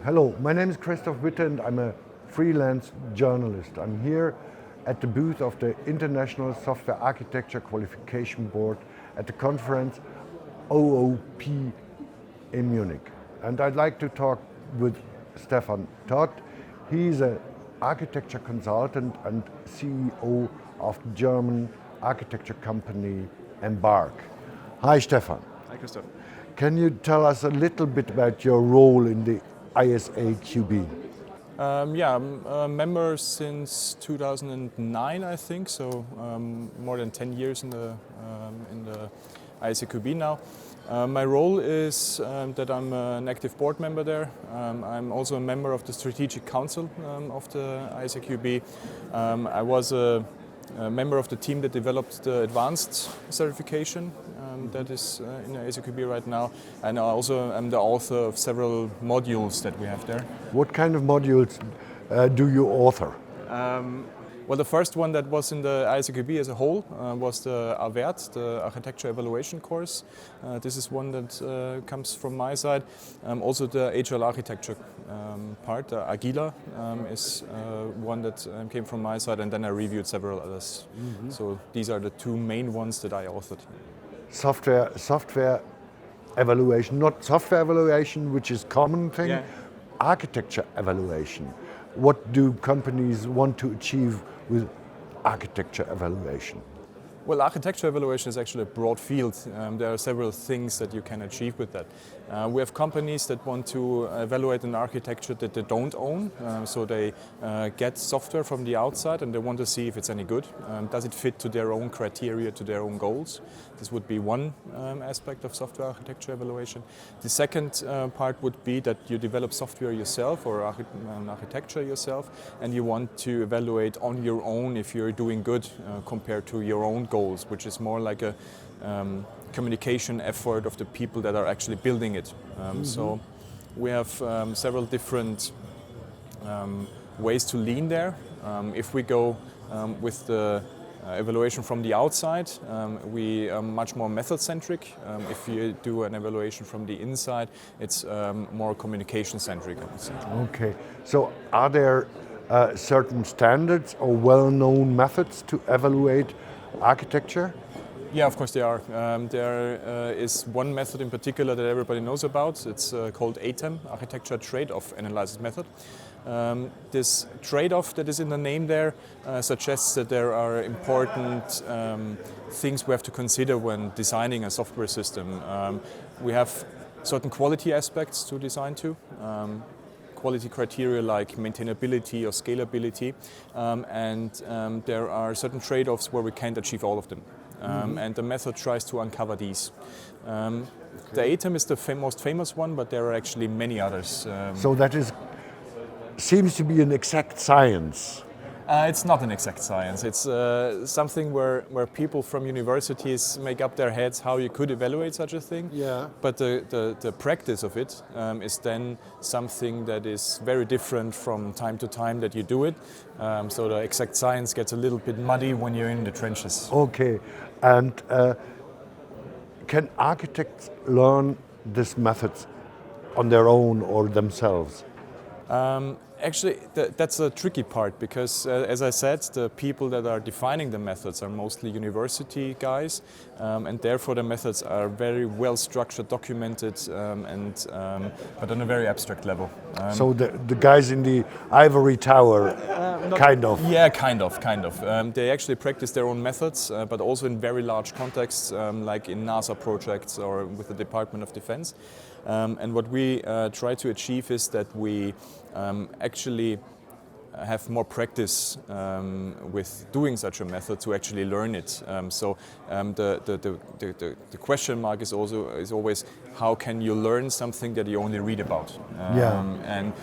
Hello, my name is Christoph Witte and I'm a freelance journalist. I'm here at the booth of the International Software Architecture Qualification Board at the conference OOP in Munich. And I'd like to talk with Stefan Toth. He's an architecture consultant and CEO of the German architecture company Embark. Hi Stefan. Hi Christoph. Can you tell us a little bit about your role in the iSAQB? I'm a member since 2009, I think, so more than 10 years in the iSAQB now. My role is that I'm an active board member there. I'm also a member of the Strategic Council of the iSAQB. I was a member of the team that developed the Advanced certification that is in the iSAQB right now, and I also am the author of several modules that we have there. What kind of modules do you author? Well, the first one that was in the iSAQB as a whole was the AWERT, the Architecture Evaluation course. This is one that comes from my side. Also the Agile Architecture part, the AGILA, is one that came from my side, and then I reviewed several others. Mm-hmm. So these are the two main ones that I authored. Software evaluation, not software evaluation, which is common thing, yeah. Architecture evaluation. What do companies want to achieve with architecture evaluation? Well, architecture evaluation is actually a broad field. There are several things that you can achieve with that. We have companies that want to evaluate an architecture that they don't own, so they get software from the outside and they want to see if it's any good. Does it fit to their own criteria, to their own goals? This would be one aspect of software architecture evaluation. The second part would be that you develop software yourself or an architecture yourself, and you want to evaluate on your own if you're doing good compared to your own goals, which is more like a communication effort of the people that are actually building it. So we have several different ways to lean there. If we go with the evaluation from the outside, we are much more method-centric. If you do an evaluation from the inside, it's more communication-centric, I would say. Okay, so are there certain standards or well-known methods to evaluate architecture? Yeah, of course there are. There is one method in particular that everybody knows about. It's called ATEM, Architecture Trade-off Analysis Method. This trade-off that is in the name there suggests that there are important things we have to consider when designing a software system. We have certain quality aspects to design to. Quality criteria like maintainability or scalability, and there are certain trade-offs where we can't achieve all of them. And the method tries to uncover these. The ATEM is the most famous one, but there are actually many others. So that seems to be an exact science. It's not an exact science. It's something where people from universities make up their heads how you could evaluate such a thing. Yeah. But the practice of it is then something that is very different from time to time that you do it. So the exact science gets a little bit muddy when you're in the trenches. Okay. And can architects learn these methods on their own or themselves? Actually, that's a tricky part because, as I said, the people that are defining the methods are mostly university guys, and therefore the methods are very well structured, documented, but on a very abstract level. So the guys in the ivory tower, kind of? Yeah, kind of. They actually practice their own methods, but also in very large contexts, like in NASA projects or with the Department of Defense. And what we try to achieve is that we actually have more practice with doing such a method to actually learn it. So the question mark is always how can you learn something that you only read about? And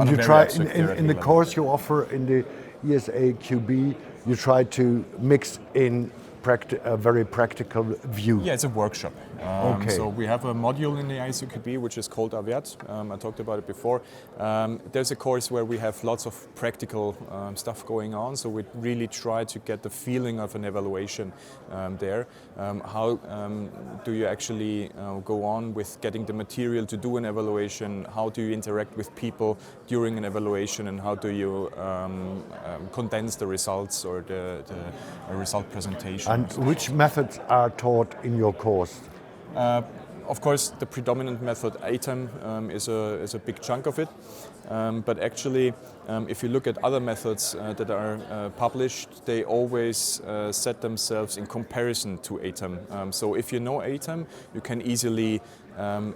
you try in the course you offer in the iSAQB, you try to mix in a very practical view. Yeah, it's a workshop. Okay. So we have a module in the iSAQB which is called AWERT. I talked about it before. There's a course where we have lots of practical stuff going on. So we really try to get the feeling of an evaluation there. How do you actually go on with getting the material to do an evaluation? How do you interact with people during an evaluation, and how do you condense the results or the result presentation? And which methods are taught in your course? Of course, the predominant method, ATEM, is a big chunk of it. But actually, if you look at other methods that are published, they always set themselves in comparison to ATEM. So if you know ATEM, you can easily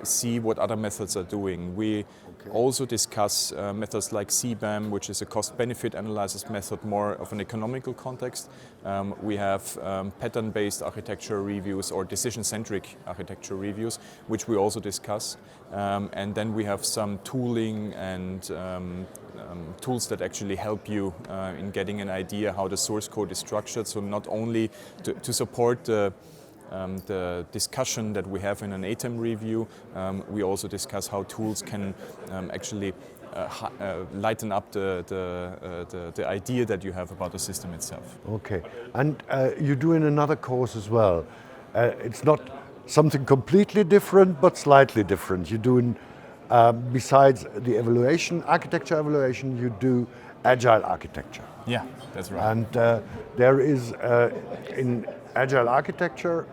see what other methods are doing. We also discuss methods like CBAM, which is a cost-benefit analysis method, more of an economical context. We have pattern-based architecture reviews or decision-centric architecture reviews, which we also discuss. And then we have some tooling and tools that actually help you in getting an idea how the source code is structured. So not only to support the discussion that we have in an ATEM review, we also discuss how tools can actually lighten up the idea that you have about the system itself. Okay, and you do in another course as well. It's not something completely different, but slightly different. You do, besides the evaluation, architecture evaluation, you do agile architecture. Yeah, that's right. And there is, in agile architecture,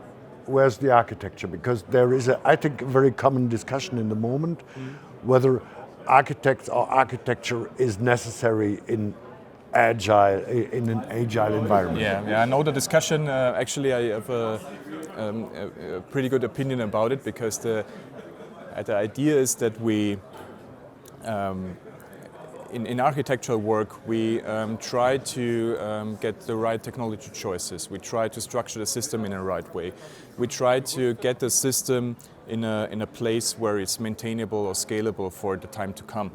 where's the architecture? Because there is, I think, a very common discussion in the moment whether architects or architecture is necessary in an agile environment. Yeah, I know the discussion. Actually, I have a pretty good opinion about it, because the idea is that we, in architectural work, we try to get the right technology choices. We try to structure the system in the right way. We try to get the system in a place where it's maintainable or scalable for the time to come.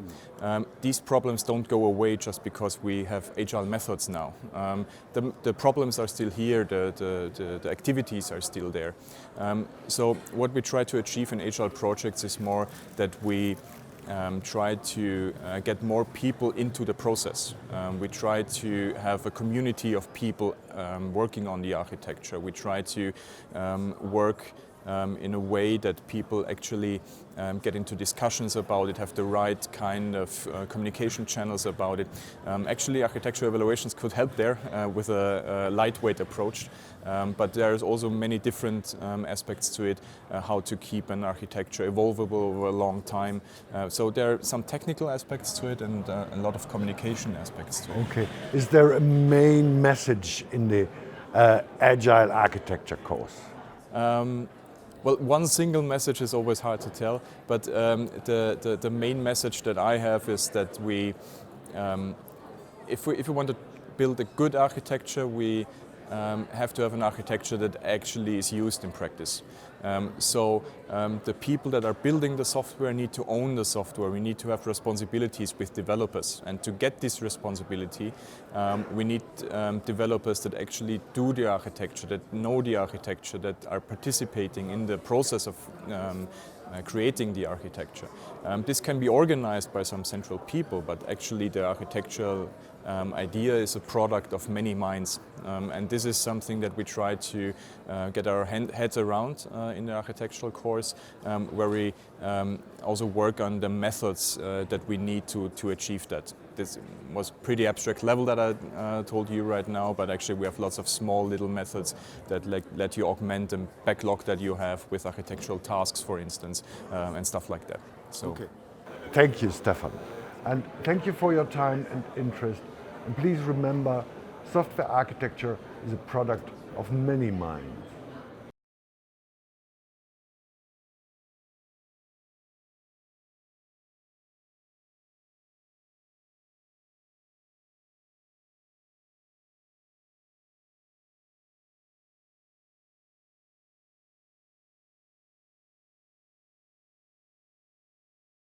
These problems don't go away just because we have agile methods now. The problems are still here, the activities are still there. So what we try to achieve in agile projects is more that we try to get more people into the process. We try to have a community of people working on the architecture. We try to work in a way that people actually get into discussions about it, have the right kind of communication channels about it. Actually, architectural evaluations could help there with a lightweight approach, but there's also many different aspects to it, how to keep an architecture evolvable over a long time. So there are some technical aspects to it and a lot of communication aspects to it. Okay. Is there a main message in the Agile Architecture course? Well, one single message is always hard to tell, but the main message that I have is that we, if we want to build a good architecture, we have to have an architecture that actually is used in practice. So the people that are building the software need to own the software. We need to have responsibilities with developers. And to get this responsibility, we need developers that actually do the architecture, that know the architecture, that are participating in the process of creating the architecture. This can be organized by some central people, but actually the architectural idea is a product of many minds. And this is something that we try to get our heads around in the architectural course, where we also work on the methods that we need to achieve that. This was pretty abstract level that I told you right now, but actually we have lots of small little methods that let you augment the backlog that you have with architectural tasks, for instance, and stuff like that. So. Okay. Thank you, Stefan. And thank you for your time and interest. And please remember, software architecture is a product of many minds.